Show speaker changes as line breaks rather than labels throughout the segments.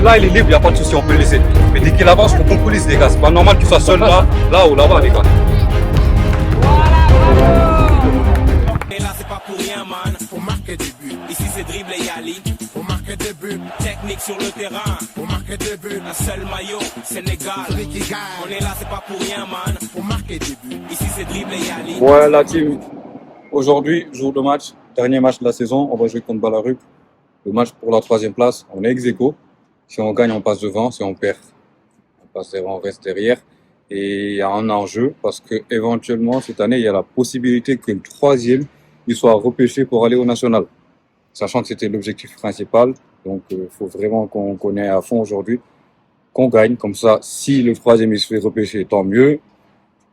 là, il est libre, il n'y a pas de souci, on peut le laisser. Mais dès qu'il avance, il faut qu'on coulisse, les gars. C'est pas normal qu'il soit seul là ou là-bas, les gars.
Et là, c'est pas pour rien, man. Faut marquer des buts. Ici, c'est dribble et Yali. Faut marquer des buts. Technique sur le terrain. Faut marquer des buts. Un seul maillot, Sénégal. On est là, c'est pas pour rien, man. Faut marquer des buts. Ici, c'est dribble et Yali.
Ouais, la team. Aujourd'hui, jour de match, dernier match de la saison. On va jouer contre Ballaruc. Le match pour la 3e place, on est ex-aequo. Si on gagne, on passe devant. Si on perd, on reste derrière. Et il y a un enjeu parce que éventuellement cette année, il y a la possibilité que le 3e il soit repêché pour aller au national. Sachant que c'était l'objectif principal. Donc, il faut vraiment qu'on connaisse à fond aujourd'hui, qu'on gagne. Comme ça, si le 3e il se fait repêcher, tant mieux.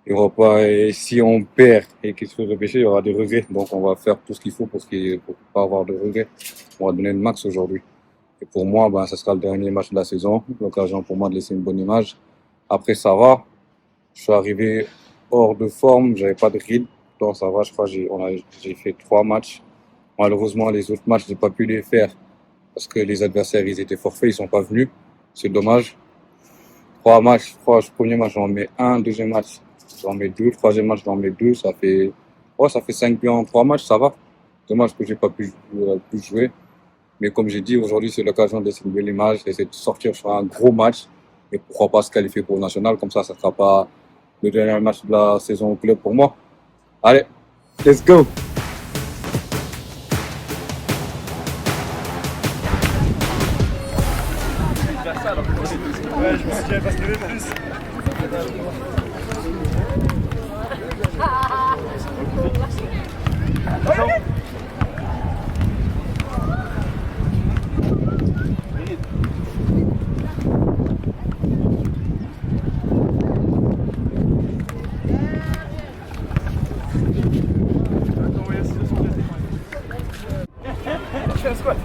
Il y aura pas, et si on perd et qu'il se fait repêcher, il y aura des regrets. Donc, on va faire tout ce qu'il faut pour pas avoir de regrets. On va donner le max aujourd'hui. Et pour moi, ça sera le dernier match de la saison. L'occasion pour moi de laisser une bonne image. Après, ça va. Je suis arrivé hors de forme. J'avais pas de rythme. Donc, ça va. Je crois que j'ai fait 3 matchs. Malheureusement, les autres matchs, j'ai pas pu les faire parce que les adversaires, ils étaient forfaits. Ils sont pas venus. C'est dommage. 3 matchs. Je crois, le premier match, j'en mets 1. Deuxième match, j'en mets 2. Troisième match, j'en mets 2. Ça fait 5 buts en 3 matchs. Ça va. Dommage que j'ai pas pu jouer. Mais comme j'ai dit, aujourd'hui, c'est l'occasion de laisser une belle image, d'essayer de sortir sur un gros match. Et pourquoi pas se qualifier pour le national. Comme ça sera pas le dernier match de la saison au club pour moi. Allez, let's go!
Ouais, je me suis dit, elle va se lever plus. Je fais un squat.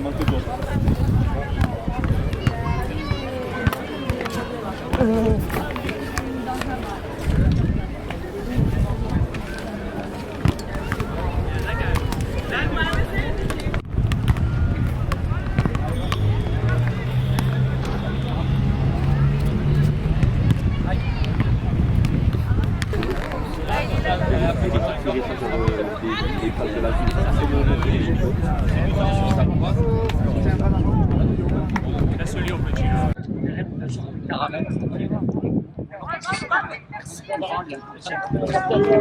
Manque-toi.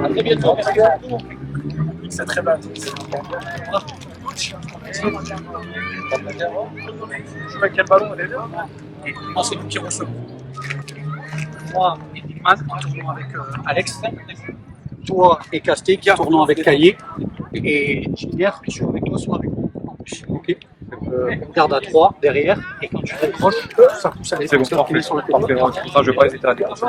À très bientôt. C'est très bien. Je sais quel ballon on est là. Moi, c'est nous qui recevons. Moi et Dickman qui tournons avec Alex. Toi et Casté qui tournons avec Caillé. Et Gillière, je suis avec toi, soit avec moi. Ok. On garde à 3 derrière. Et quand tu décroches, ça pousse à les
C'est bon, parfait.
sur le côté.
Pour ça, je vais pas hésiter à décrocher.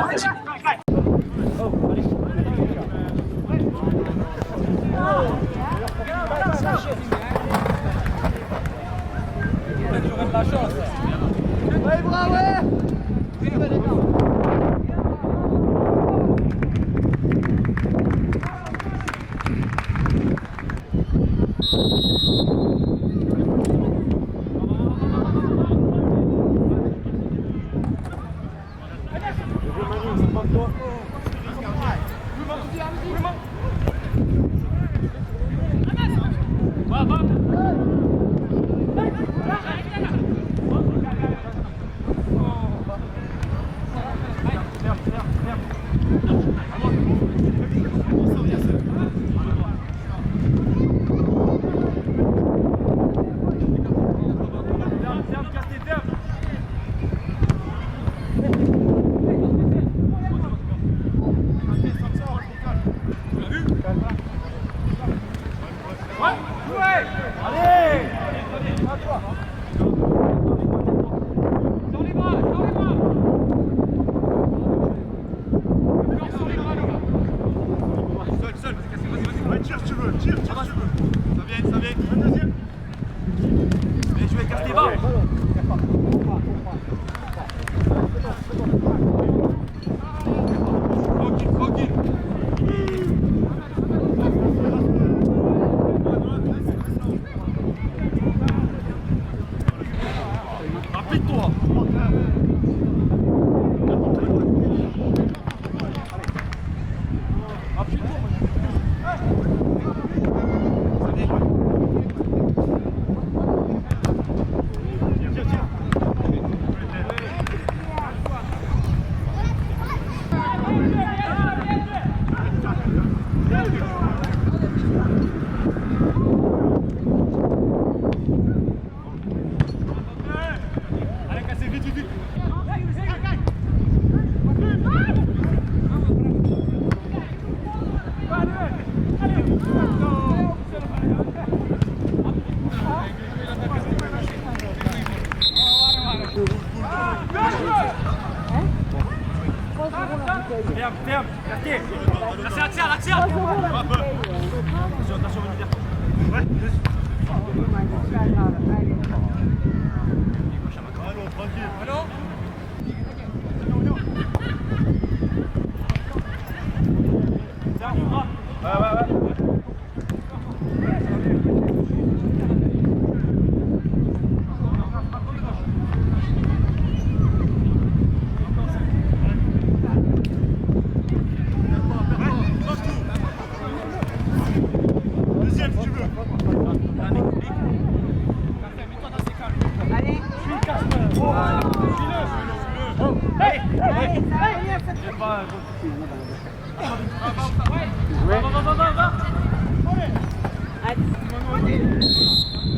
Tire si tu veux, tire si tu veux. Ça vient, un deuxième.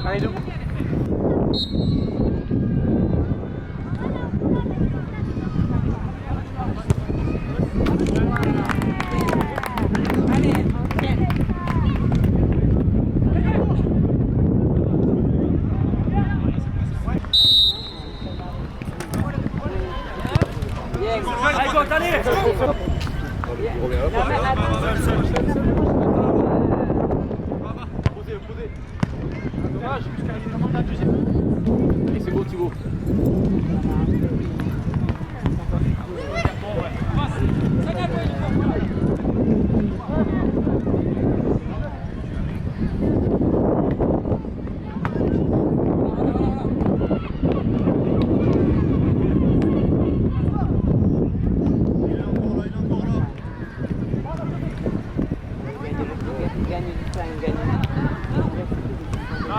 Allez, debout.
C'est beau Thibaut.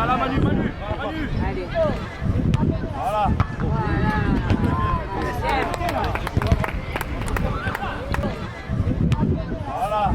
Ah là Manu.
Allez.
Voilà. Voilà.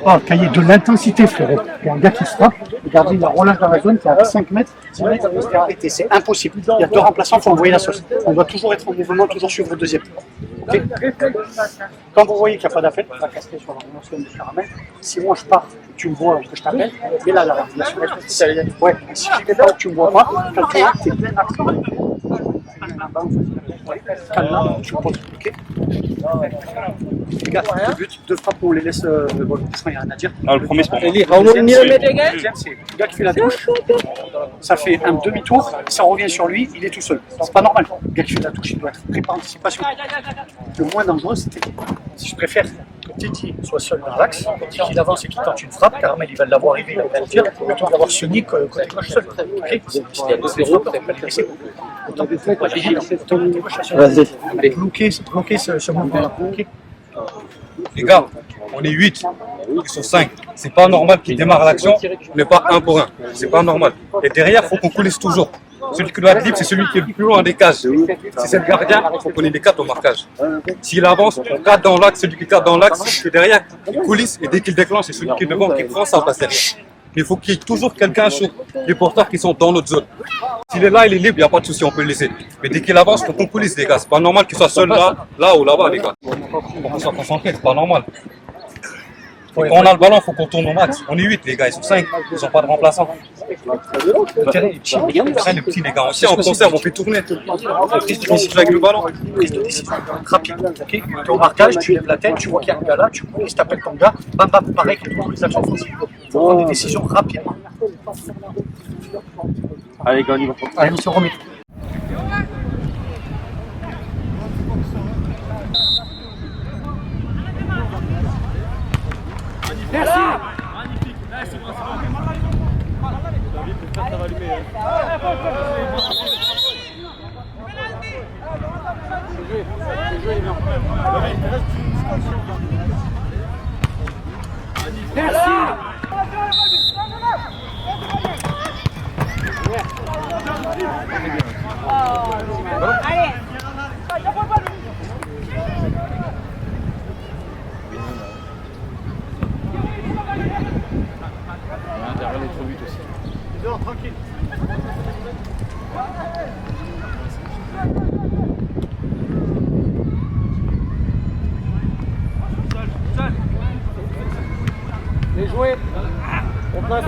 Oh, Caillé, de l'intensité, frérot. Il y a un gars qui frappe. Regardez, il a relâche dans la zone qui est à 5 mètres. 10 mètres, il s'est arrêté. C'est impossible. Il y a deux remplaçants, il faut envoyer la sauce. On doit toujours être en mouvement, toujours suivre le deuxième. Ok. Quand vous voyez qu'il n'y a pas d'appel, on va casser sur la mention du caramel. Si moi je pars, tu me vois que je t'appelle, et là, la ouais, si je ne tu me vois pas, quand tu es plein axe. Calme, tu poses, ok. Les gars, le but, 2 frappes, on les laisse. Bon, il n'y a rien à dire.
Ah, le premier, c'est pour moi.
Le deuxième, c'est le gars qui fait la touche. Ça fait un demi-tour, ça revient sur lui, il est tout seul. C'est pas normal. Le gars qui fait la touche, il doit être prêt par anticipation. Le moins dangereux, c'était. Si je préfère que Titi soit seul dans l'axe, qu'il avance et qu'il tente une frappe, Caramel, il va l'avoir arrivé, il va le dire, plutôt d'avoir Sonny côté gauche seul. Ok. S'il y a 2-0, peut-être pas le laisser. Autant que toi, bloquer ce mouvement-là.
Les gars, on est 8, ils sont 5. C'est pas normal qu'ils démarrent l'action, on n'est pas 1 pour 1. C'est pas normal. Et derrière, il faut qu'on coulisse toujours. Celui qui doit être libre, c'est celui qui est le plus loin des cages. Si c'est le gardien, il faut qu'on ait des 4 au marquage. S'il avance, on cadre dans l'axe, celui qui cadre dans l'axe, celui qui est derrière, il coulisse et dès qu'il déclenche, c'est celui qui est devant qui prend sa place derrière. Il faut qu'il y ait toujours quelqu'un sur les porteurs qui sont dans notre zone. S'il est là, il est libre, il n'y a pas de souci, on peut le laisser. Mais dès qu'il avance, il faut qu'on coulisse, les gars. C'est pas normal qu'il soit seul là ou là-bas, les gars. Faut qu'on soit concentré, c'est pas normal. Et quand on a le ballon, il faut qu'on tourne au max. On est 8, les gars, ils sont 5, ils n'ont pas de remplaçants. Les petits, les gars, aussi en conserve, on fait tourner. Prise de décision avec le ballon.
Prise de décision rapide. Ok. Tu es au marquage, tu lèves la tête, tu vois qu'il y a un gars là, tu coulisses, tu appelles ton gars, bam bam, pareil comme dans les actions offensives. Il faut prendre des décisions rapidement.
Allez, gars, on y va.
Allez, on se remet. Merci. Magnifique. Là, c'est bon, ça va allumer. Merci.
Allez.
Derrière les 3 buts aussi.
Dehors, tranquille. Les jouets. On passe.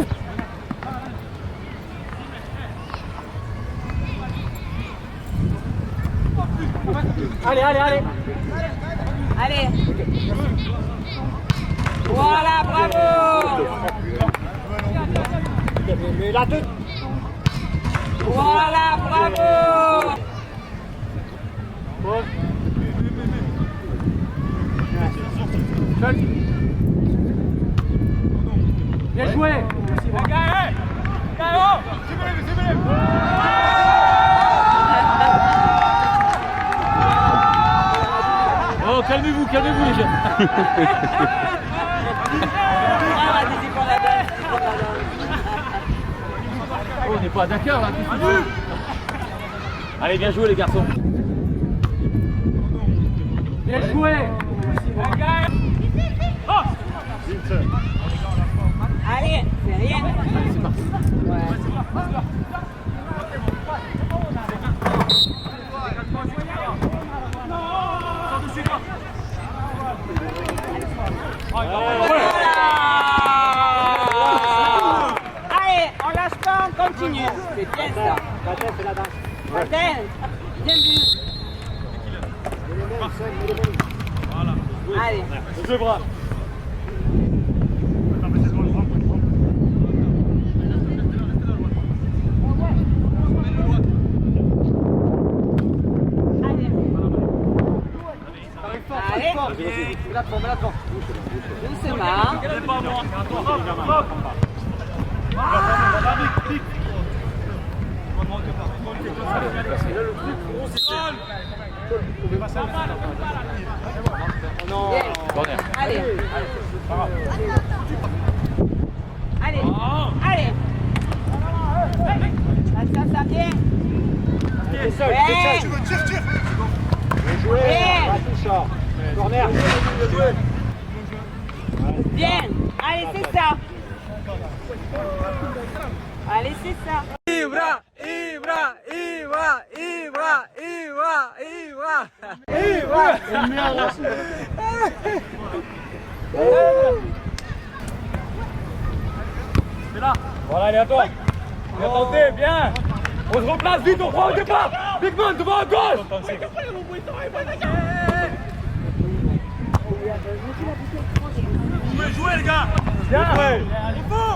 Allez, allez, allez.
Allez. Voilà, bravo.
Mais là, deux.
Voilà, bravo.
Bien joué.
Oh, calmez-vous, calmez-vous les jeunes. Oh, on n'est pas à Dakar là. Allez, bien joué les garçons.
Bien joué.
Allez, c'est rien.
Allez, c'est parti.
Allez, on lâche pas, on continue. C'est bien ça. Patel, bien vu. Allez.
Deux bras.
Allez. Doucement. Allez. Allez. Allez. Ça vient. Bien. Allez, c'est ça. Allez, c'est ça. Ibra, Ibra, Ibra, Ibra, Ibra, Ibra.
Voilà, allez, à toi. Bien tenté, bien. On se replace vite, on prend au départ. Big Man, devant à gauche. Vous pouvez jouer, les gars. Bien.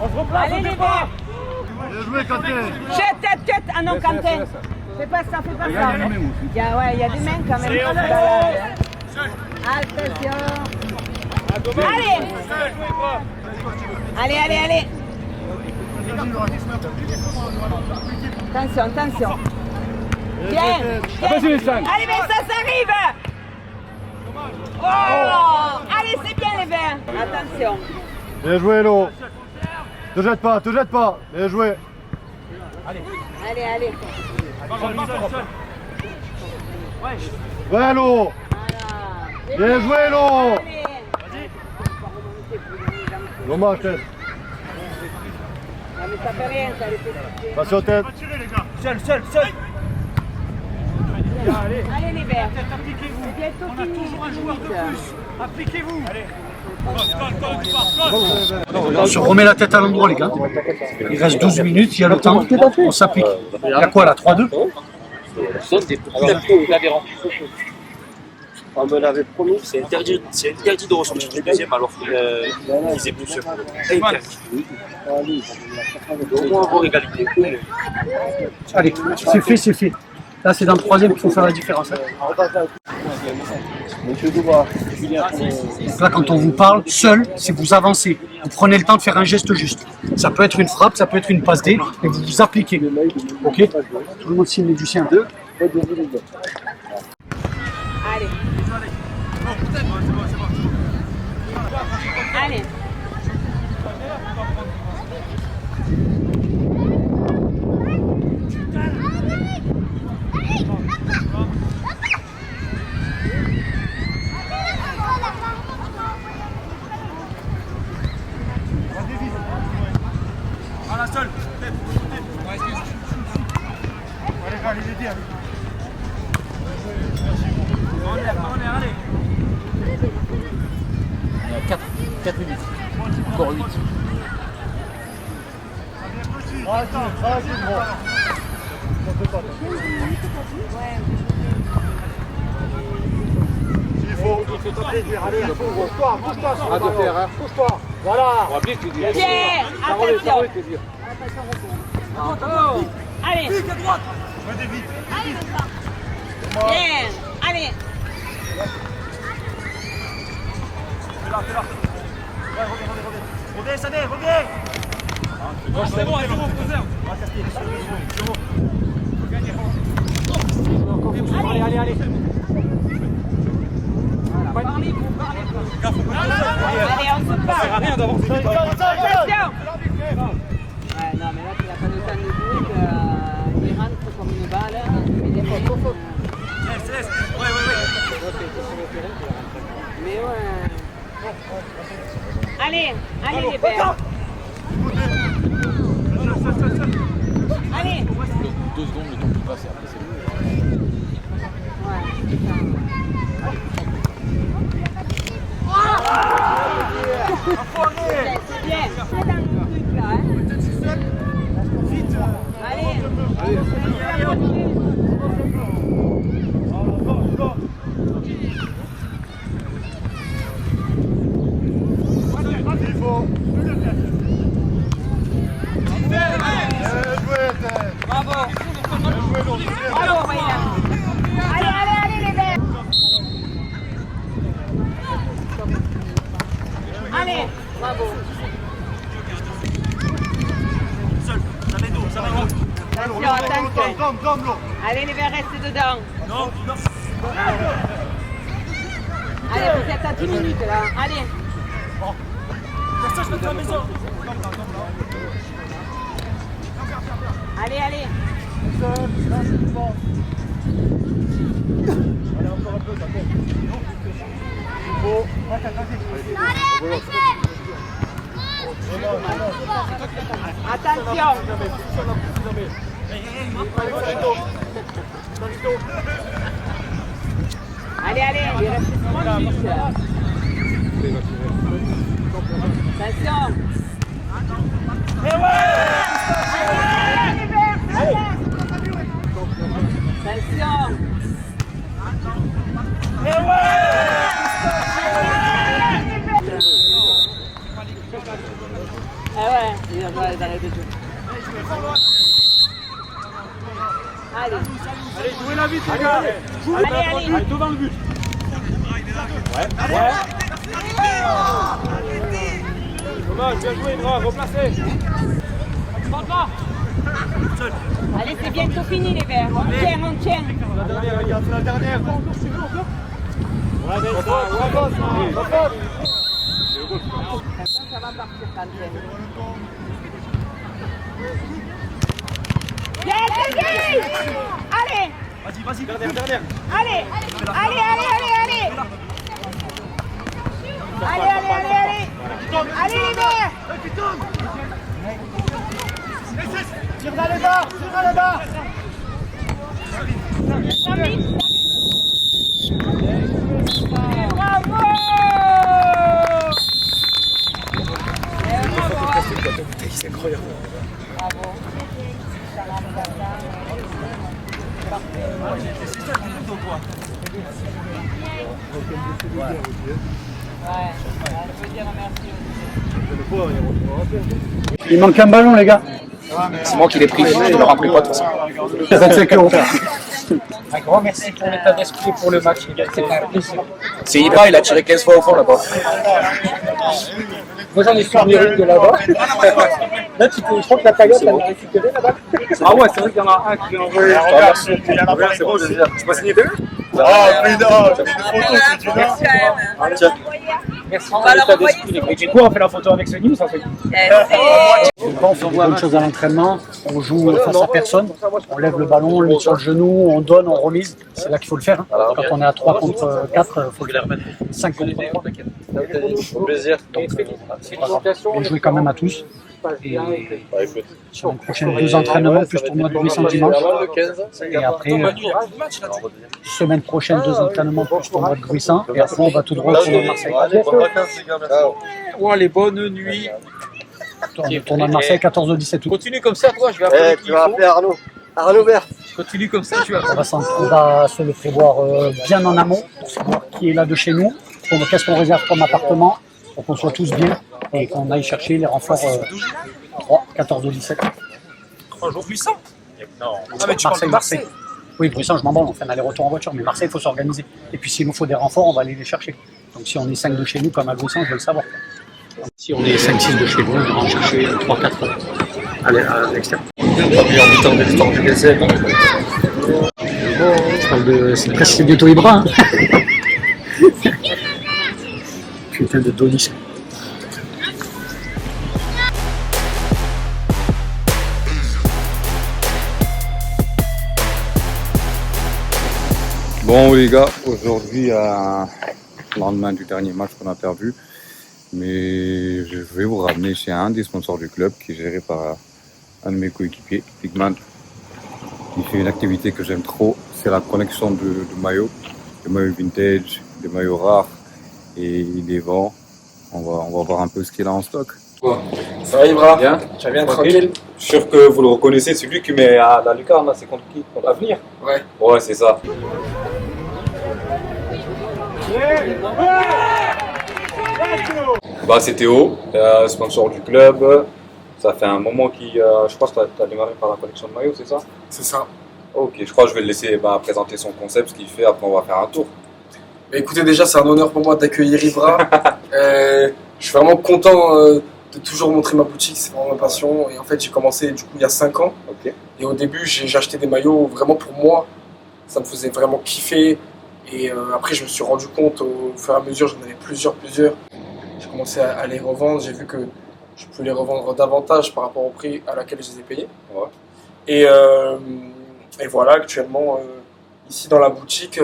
On se replace au départ.
Bien joué, Kanté.
Tête. Ah non, Quentin. Fais pas ça. Il y a des mains quand même. Attention. Allez. Attention. Bien.
Vas-y, les cinq.
Allez, mais ça s'arrive. Oh. Allez, c'est bien les verts. Attention.
Bien joué, Lo. Te jette pas. Bien joué.
Allez.
Ouais, Lo. Bien joué, Lo.
Allez.
Dommage, tête.
Ah, mais ça fait rien, ça, les petits.
Passion, tête.
Seul.
Allez les verts.
Appliquez-vous.
C'est bientôt
On a
fini.
toujours un joueur de plus. Appliquez-vous. Allez.
On se remet la tête à l'endroit, les gars. Il reste 12 minutes, il y a le temps. On s'applique. Il y a quoi là, 3-2?
On me l'avait promis, c'est interdit de ressortir du deuxième alors qu'ils faisaient plus sûr. Interdit. Au moins avoir égalité.
Allez, c'est fait. Là, c'est dans le troisième qu'il faut faire la différence. Donc là, quand on vous parle, seul, c'est vous avancez. Vous prenez le temps de faire un geste juste. Ça peut être une frappe, ça peut être une passe D, et vous vous appliquez. Ok? Tout le monde signe du sien.
Allez.
Voilà, seul. Allez.
4 minutes. Encore 8.
Bien. Attention. Allez. Bien. Allez.
Reviens, Sané, reviens. C'est bon, réserve. Allez.
Allez, on se part.
Ça sert à rien d'avoir fait
Attention. Ouais, non, mais là, tu n'as pas le temps de jouer, il rentre comme une balle.
Laisse. Ouais.
Mais ouais. Allez les verts. Allez.
2 secondes, le temps qui passe et après c'est bon.
C'est bien. C'est dans le truc là. Vite. Allez. Bravo, Ryan. Allez, les verts. Allez, bravo.
Seul, ça va être
Attention. Allez, les verts, restez dedans.
Non.
Allez, vous êtes à 10 minutes là. Allez.
Ça, je vais te la maison.
Allez. Attention. Allez, allez, il reste 3 minutes. Attention. Attention. Ah ouais, il va falloir les arrêter de jouer. Allez.
Allez, jouez la vite, les gars. Allez, tout dans le but. Ouais. Dommage, bien joué, Ibra, replacé.
Allez, c'est bientôt fini les verts. On tient.
La dernière, regarde, c'est la dernière.
Ça va partir quand même. Allez.
Vas-y, dernière.
Allez. Allez les verts.
Tire dans les barres.
Bravo.
C'est incroyable.
Bravo. Ouais, je veux dire merci.
Il manque un ballon, les gars.
C'est moi qui l'ai pris, je le remplis pas de toute façon.
25 €.
Un grand merci pour l'état d'esprit pour le match, les gars. C'était un plaisir.
C'est Ibra, il a tiré 15 fois au fond là-bas.
Moi j'en ai souvenir une de là-bas. Là, je crois que la Tayotte, elle l'a récupérée là-bas.
Ah ouais, c'est vrai qu'il y en a un qui est envoyé.
C'est bon, je peux signer deux. Ah, mais non, j'ai une photo, c'est du nord.
Merci pour l'état d'esprit, les gars. Et du coup, on fait la photo avec Sony ou sans Sony?
On fait beaucoup de choses à l'entraînement, on joue face à personne, on lève le ballon, on le met sur le genou, on donne, on remise. C'est là qu'il faut le faire. Quand on est à 3 contre 4, il faut le faire. 5 contre 3.
Au plaisir.
On joue quand même à tous. Et sur les prochaines 2 entraînements, plus tournoi de Buisson dimanche. Et après, semaine prochaine, 2 entraînements, plus tournoi de Buisson. Et après, on va tout droit au tournoi de Marseille.
Oh, les bonnes nuits.
Tournoi de Marseille, 14-17 août.
Continue comme ça, toi, je vais appeler.
Tu vas appeler Arnaud. Arnaud Vert.
Continue comme ça, tu vas.
On va se le prévoir bien en amont pour savoir qui est là de chez nous, qu'est-ce qu'on réserve comme appartement, pour qu'on soit tous bien et qu'on aille chercher les renforts 3, 14 ou 17.
3 jours puissants. Non.
Ah, mais tu parles de Marseille. Oui, Bruxelles, je m'en branle, on fait un aller-retour en voiture, mais Marseille, il faut s'organiser. Et puis s'il nous faut des renforts, on va aller les chercher. Donc si on est 5 de chez nous, comme à Bruxelles, je veux le savoir. Si on est 5-6 de chez vous, on va en chercher 3-4 à l'extérieur. C'est presque bientôt Ibra. Hein. Putain de Donis.
Bon les gars, aujourd'hui, lendemain du dernier match qu'on a perdu, mais je vais vous ramener chez un des sponsors du club qui est géré par un de mes coéquipiers, Pigman. Il fait une activité que j'aime trop, c'est la collection de maillots, des maillots vintage, des maillots rares, et il les vend. On va voir un peu ce qu'il a en stock.
Ça va Ibra?
Bien.
Tu vas bien, tranquille?
Je suis sûr que vous le reconnaissez, c'est lui qui met à la lucarne, là, c'est contre qui? Contre Avenir?
Ouais.
Ouais, c'est ça. Bah, c'est Théo, sponsor du club. Ça fait un moment je crois que tu as démarré par la collection de maillots, c'est ça?
C'est ça.
Ok, je crois que je vais le laisser présenter son concept, ce qu'il fait, après on va faire un tour.
Bah, écoutez, déjà c'est un honneur pour moi d'accueillir Ibra. Je suis vraiment content de toujours montrer ma boutique, c'est vraiment ma passion. Et en fait j'ai commencé du coup il y a 5 ans.
Okay.
Et au début j'ai acheté des maillots vraiment pour moi, ça me faisait vraiment kiffer. Et après je me suis rendu compte au fur et à mesure, j'en avais plusieurs. J'ai commencé à les revendre, j'ai vu que je peux les revendre davantage par rapport au prix à laquelle je les ai payés.
Ouais.
Et voilà, actuellement, ici dans la boutique,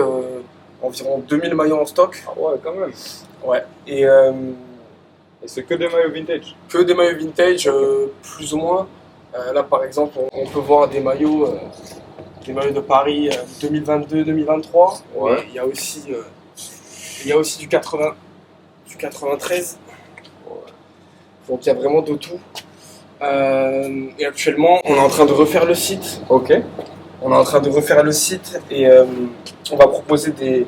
environ 2000 maillots en stock.
Ah ouais, quand même.
Ouais. Et
c'est que des maillots vintage?
Que des maillots vintage, plus ou moins. Là, par exemple, on peut voir des maillots les maillots de Paris 2022-2023.
Ouais.
Mais il y a aussi du 93. Donc il y a vraiment de tout. Et actuellement, on est en train de refaire le site.
Ok.
On est en train de refaire le site et on va proposer des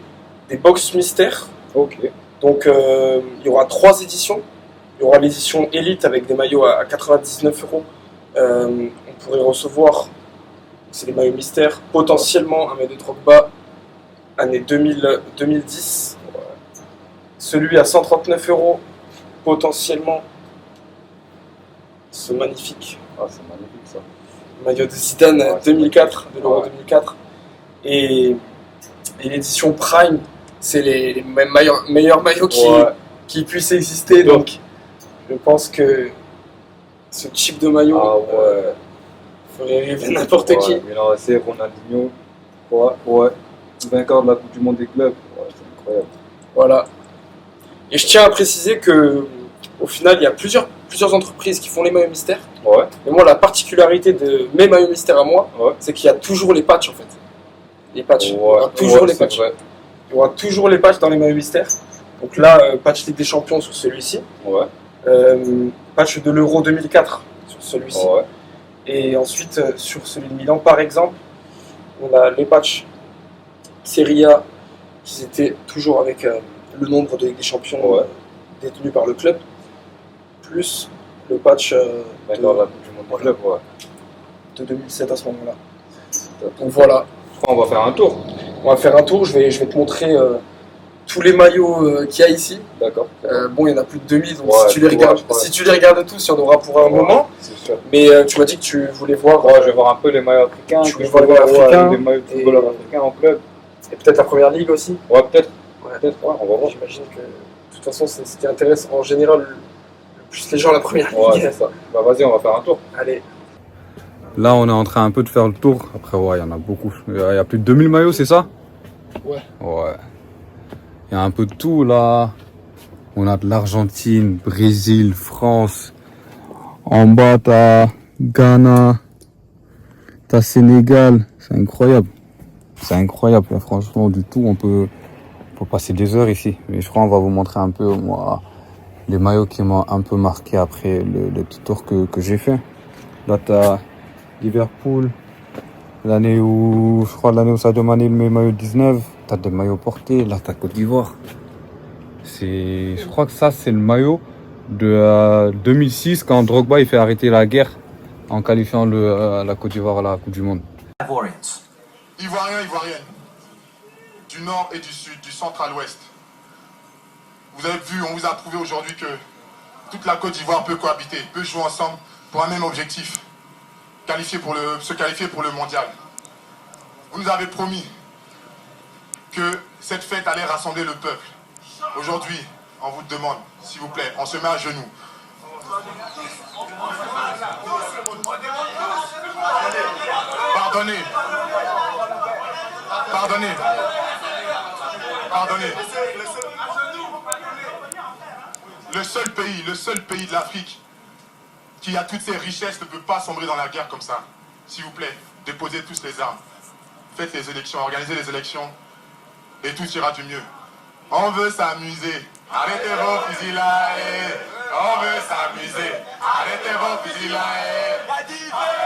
box mystères.
Ok.
Donc il y aura 3 éditions. Il y aura l'édition Elite avec des maillots à 99 €. On pourrait recevoir, c'est les maillots mystères, potentiellement un maillot de Drogba, année 2010. Celui à 139 €, potentiellement ce magnifique.
Ah, c'est magnifique ça.
Maillot de Zidane 2004, de l'Euro
Ouais.
2004. Et l'édition Prime, c'est les meilleurs maillots qui puissent exister. Donc, je pense que ce type de maillot ferait rêver n'importe qui.
Mais là, c'est Ronaldinho. Ouais. Vainqueur de la Coupe du Monde des clubs. Ouais, c'est incroyable.
Voilà. Et je tiens à préciser que, au final, il y a plusieurs entreprises qui font les maillots mystères.
Ouais.
Mais moi, la particularité de mes maillots mystères à moi,
Ouais.
c'est qu'il y a toujours les patchs en fait. Les patchs. Il y
Ouais.
aura toujours les
c'est
patchs.
vrai.
Il y aura toujours les patchs dans les maillots mystères. Donc là, patch Ligue des Champions sur celui-ci.
Ouais.
Patch de l'Euro 2004 sur celui-ci.
Ouais.
Et ensuite, sur celui de Milan, par exemple, on a les patchs Serie A qui étaient toujours avec le nombre de Ligue des Champions
Ouais.
détenus par le club, plus le patch
Vainqueur de la Coupe du Monde des clubs. Ouais.
de 2007 à ce moment-là. Donc voilà,
Je crois qu'on va faire un tour.
on va faire un tour. Je vais te montrer tous les maillots qu'il y a ici.
D'accord.
Bon, il y en a plus de 2000, donc
Ouais,
si tu les regardes,
je crois.
si tu les regardes tous, il y en aura pour un
Ouais,
moment.
C'est sûr.
Mais tu m'as dit que tu voulais voir
Ouais, je vais voir un peu les maillots africains.
Tu
que
veux
je
voir
peux
les maillots africains
les maillots de footballeurs africains en club.
et peut-être la première ligue aussi.
Ouais, peut-être.
Ouais.
Peut-être, ouais, on va voir.
J'imagine que de toute façon, c'est ce qui intéresse en général le plus les gens la première
Ouais,
ligue.
c'est ça. Bah, vas-y, on va faire un tour.
Allez.
Là, on est en train un peu de faire le tour. Après, ouais, il y en a beaucoup. Il y a plus de 2000 maillots, c'est ça?
Ouais.
Ouais. Il y a un peu de tout, là. On a de l'Argentine, Brésil, France. En bas, t'as Ghana. T'as Sénégal. C'est incroyable. C'est incroyable, là, franchement, du tout. On peut passer des heures ici. Mais je crois qu'on va vous montrer un peu, moi, les maillots qui m'ont un peu marqué après le petit tour que j'ai fait. Là, t'as Liverpool, l'année où Sadio Mané met le maillot 19, t'as des maillots portés, là t'as Côte d'Ivoire. Je crois que ça c'est le maillot de 2006 quand Drogba il fait arrêter la guerre en qualifiant la Côte d'Ivoire à la Coupe du Monde.
Ivoiriens, Ivoiriennes, du nord et du sud, du centre à l'ouest. Vous avez vu, on vous a prouvé aujourd'hui que toute la Côte d'Ivoire peut cohabiter, peut jouer ensemble pour un même objectif. Se qualifier pour le mondial. Vous nous avez promis que cette fête allait rassembler le peuple. Aujourd'hui, on vous demande, s'il vous plaît, on se met à genoux. Pardonnez. Pardonnez. Pardonnez. Le seul pays de l'Afrique qui a toutes ces richesses ne peut pas sombrer dans la guerre comme ça. S'il vous plaît, déposez tous les armes. Faites les élections, organisez les élections et tout ira du mieux. On veut s'amuser. Arrêtez vos fusils là. On veut s'amuser. Arrêtez vos fusils là.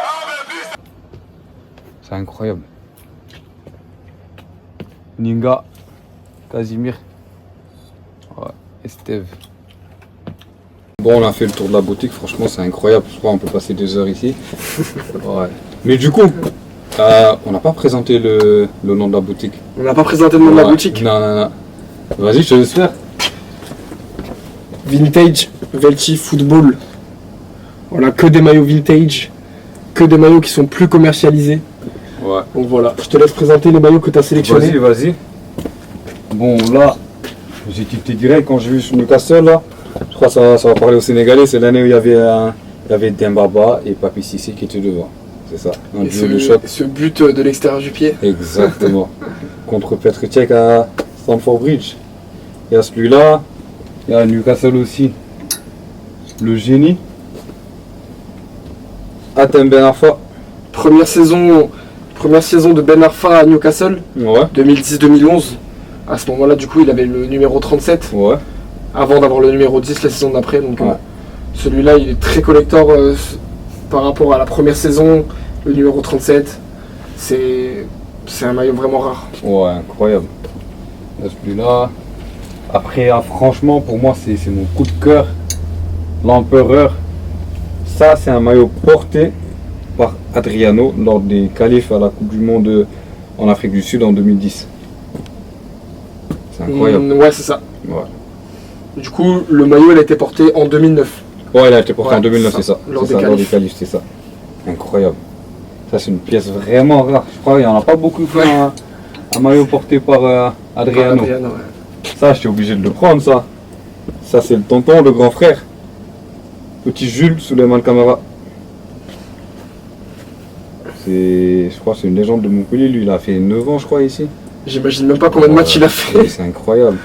On veut plus.
C'est incroyable. Ninga, Casimir, ouais, et Steve. Bon, on a fait le tour de la boutique, franchement c'est incroyable, je crois qu'on peut passer des heures ici. Ouais. Mais du coup, on n'a pas présenté le nom de la boutique.
On n'a pas présenté le nom de la
Ouais.
boutique.
Non. Vas-y, je te laisse faire.
Vintage Velti Football. Voilà, que des maillots vintage, que des maillots qui sont plus commercialisés.
Ouais.
Donc voilà, je te laisse présenter les maillots que tu as sélectionnés.
Vas-y. Bon, là, j'ai tilté direct quand j'ai vu sur Newcastle, là. Je crois que ça va parler aux Sénégalais. C'est l'année où il y avait Dembaba et Papi Cissé qui étaient devant. C'est ça, un
Et
duo de choc.
ce but de l'extérieur du pied.
Exactement. Contre Petr Cech à Stamford Bridge. Il y a celui-là. Il y a Newcastle aussi. Le génie. Hatem Ben Arfa.
Première saison première saison de Ben Arfa à Newcastle,
Ouais.
2010-2011. À ce moment-là, du coup, il avait le numéro 37,
Ouais.
avant d'avoir le numéro 10 la saison d'après. Donc,
Ouais.
celui-là, il est très collector par rapport à la première saison. Le numéro 37, c'est un maillot vraiment rare.
Ouais, incroyable. Là, celui-là. Après, franchement, pour moi, c'est mon coup de cœur. L'Empereur. Ça, c'est un maillot porté par Adriano lors des qualifs à la Coupe du Monde en Afrique du Sud en 2010. C'est incroyable.
Ouais, c'est ça.
Ouais.
Du coup, le maillot, il a été porté en 2009.
Ouais, il a été porté
Ouais,
en 2009,
ça,
c'est ça.
lors
C'est
des
ça, lors des qualifs, c'est ça. Incroyable. Ça, c'est une pièce vraiment rare. Je crois qu'il n'y en a pas beaucoup qui ont un maillot porté par Adriano.
Adriano, ouais.
Ça, j'étais obligé de le prendre, ça. Ça, c'est le tonton, le grand frère. Petit Jules Souleymane Camara. Je crois que c'est une légende de Montpellier. Lui, il a fait 9 ans, je crois, ici.
J'imagine même pas combien de matchs il a fait.
C'est incroyable.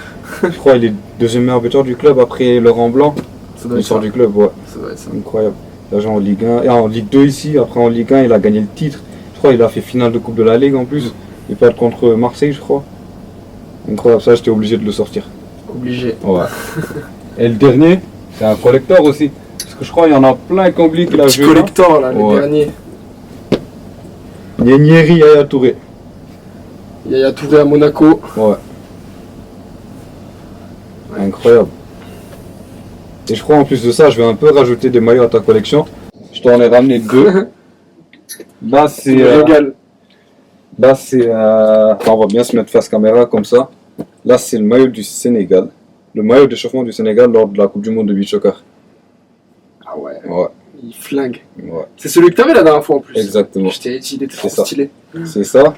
Je crois qu'il est deuxième meilleur buteur du club après Laurent Blanc.
Ça doit
Il
être
sort
ça.
du club, ouais.
Ça doit être ça.
Incroyable. Là, genre en Ligue 1, et en Ligue 2 ici, après en Ligue 1, il a gagné le titre. Je crois qu'il a fait finale de Coupe de la Ligue en plus. Il perd contre Marseille, je crois. Incroyable, ça, j'étais obligé de le sortir.
Obligé.
Ouais. Et le dernier, c'est un collector aussi. Parce que je crois qu'il y en a plein qui oublient qu'il a
Petit
joué.
collector, là,
Ouais.
le dernier.
Nieri Yaya Touré.
Yaya Touré à Monaco.
Ouais. Incroyable. Et je crois en plus de ça, je vais un peu rajouter des maillots à ta collection. Je t'en ai ramené 2. Là, c'est. Là, c'est. On va bien se mettre face caméra comme ça. Là, c'est le maillot du Sénégal. Le maillot d'échauffement du Sénégal lors de la Coupe du Monde de beach soccer.
Ah ouais.
Ouais.
Il flingue.
Ouais.
C'est celui que t'avais la dernière fois en plus.
Exactement.
Je t'ai dit, il était trop
C'est ça.
stylé.
C'est ça.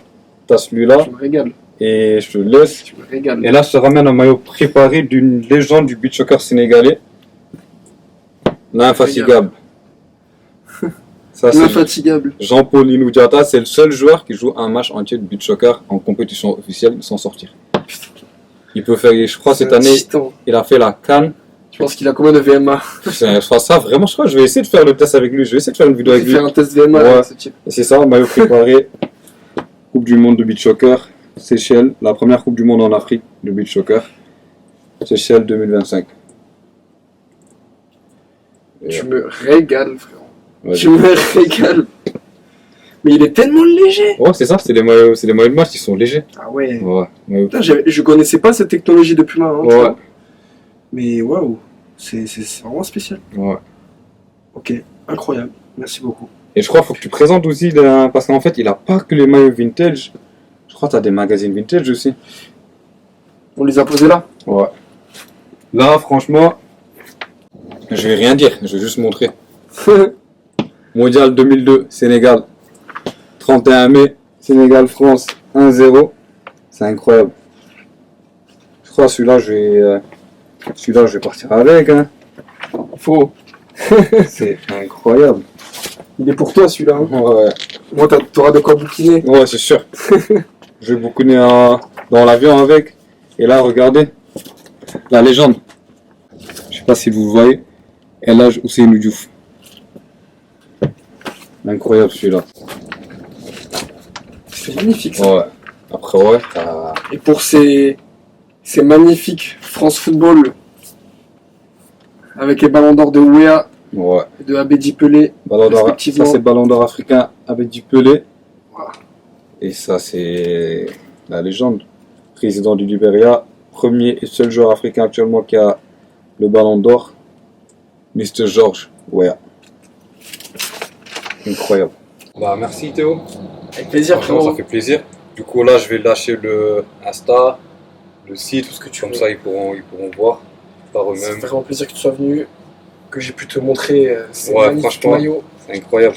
T'as celui-là.
Tu me régales.
Et je te laisse.
Tu me régales.
Et là, je te ramène un maillot préparé d'une légende du beach soccer sénégalais. L'infatigable. Ça, c'est
Infatigable.
Jean-Paul Inoudiata, c'est le seul joueur qui joue un match entier de beach soccer en compétition officielle sans sortir. Il peut faire, je crois, cette année, il a fait la CAN.
Je pense qu'il a combien de VMA?
Ça, vraiment, je crois que je vais essayer de faire le test avec lui. Je vais essayer de faire une vidéo avec lui.
Faire un test VMA
Ouais.
avec ce type.
Et c'est ça, maillot préparé. Coupe du monde de beach soccer. Seychelles, la première Coupe du monde en Afrique de beach soccer. Seychelles 2025.
Tu me régales, frère.
Ouais,
Tu me régales. Mais il est tellement léger.
ouais, c'est ça, c'est des maillots de match qui sont légers.
Ah ouais.
Ouais. Maillot-
Putain, je connaissais pas cette technologie de Puma. Hein, tu
Ouais.
vois. Mais waouh, c'est vraiment spécial.
Ouais.
Ok, incroyable. Merci beaucoup.
Et je crois qu'il faut que tu présentes aussi, parce qu'en fait, il a pas que les maillots vintage. Je crois que tu as des magazines vintage aussi.
On les a posés là.
Ouais. Là, franchement, je vais rien dire, je vais juste montrer. Mondial 2002, Sénégal. 31 mai, Sénégal-France 1-0. C'est incroyable. Je crois que celui-là, je vais partir avec. Hein.
Faut.
C'est incroyable.
Il est pour toi celui-là. Hein.
Ouais,
Moi, t'auras de quoi bouquiner.
ouais, c'est sûr. Je vais bouquiner dans l'avion avec. Et là, regardez, la légende. Je sais pas si vous le voyez. El Hadj Ousseynou Diouf. Incroyable celui-là.
C'est magnifique ça.
Ouais. Après, ouais, t'as.
Et pour ces magnifiques France Football avec les ballons d'or de Ouéa
Ouais.
et de Abedi Pelé,
Ballon d'or, ça
respectivement.
c'est le ballon d'or africain Abedi Pelé.
Voilà.
Et ça c'est la légende. Président du Libéria, premier et seul joueur africain actuellement qui a le ballon d'or. Mr. George, ouais. Incroyable. Bah merci Théo.
Avec plaisir,
Franchement,
frérot.
ça fait plaisir. Du coup là je vais lâcher le Insta, le site, tout ce que tu comme ça ils pourront voir par
C'est
eux-mêmes.
vraiment plaisir que tu sois venu, que j'ai pu te montrer ces
Ouais,
magnifiques
franchement.
maillots.
C'est incroyable.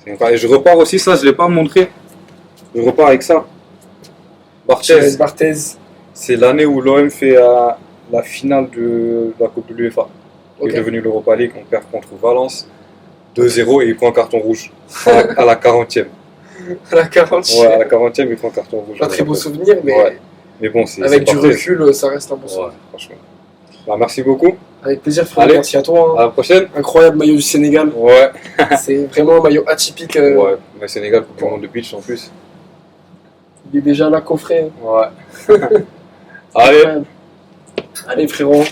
C'est incroyable. Et je repars aussi, ça je l'ai pas montré. Je repars avec ça.
Thierry
Barthez.
Barthez.
C'est l'année où l'OM fait la finale de la Coupe de l'UEFA. Il
Ok.
est devenu l'Europa League, on perd contre Valence 2-0 et il prend un carton rouge à la 40e.
À la 40e.
Ouais, à la 40e, il prend un carton rouge.
Pas très beau souvenir, mais
Ouais. Mais bon, c'est
avec
c'est
du
Barthez.
recul, ça reste un bon souvenir.
Ouais, franchement. Bah, merci beaucoup.
Avec plaisir, frérot.
Allez.
Merci à toi.
À la prochaine.
Incroyable maillot du Sénégal.
Ouais.
C'est vraiment un maillot atypique.
Ouais, mais Sénégal, Coupe du monde de beach en plus.
Il est déjà là, coffret.
Ouais. Allez.
Allez, frérot.